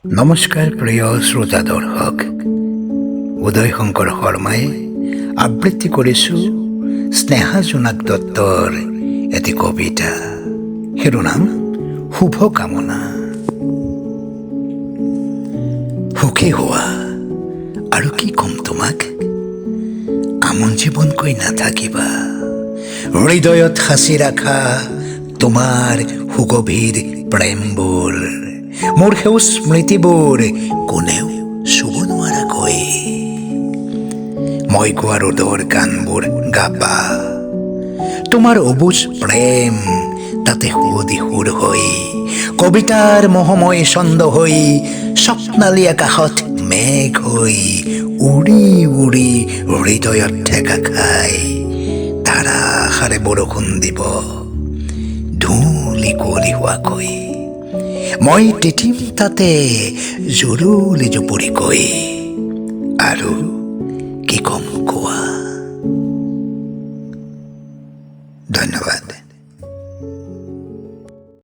নমস্কাৰ প্ৰিয় শ্ৰোতা দৰ্শক, উদয় শংকৰ শৰ্মাই আবৃত্তি কৰিছোঁ স্নেহা জোনাক দত্তৰ এটি কবিতা, শিৰোনাম শুভকামনা। সুখী হোৱা আৰু কি ক'ম তোমাক, আমন জীৱনকৈ নাথাকিবা। হৃদয়ত সাঁচি ৰাখা তোমাৰ সুগভীৰ প্ৰেমবোৰ, মোৰ সেউজ স্মৃতিবোৰ কোনেও চুব নোৱাৰাকৈ। মই গোৱা ৰ'দৰ গানবোৰ গাবা, তোমাৰ অবুজ প্ৰেম তাতে সুৱদি সুৰ হৈ, কবিতাৰ মহময় ছন্দ হৈ, স্বপ্নালী আকাশত মেঘ হৈ, উৰি উৰি হৃদয়ত ঠেকা খাই ধাৰাসাৰে বৰষুণ দিব ধূলি কুঁৱলী হোৱাকৈ। মই তিতিম তাতে জুৰুলি জুপুৰিকৈ, আৰু কি ক'ম কোৱা। ধন্যবাদ।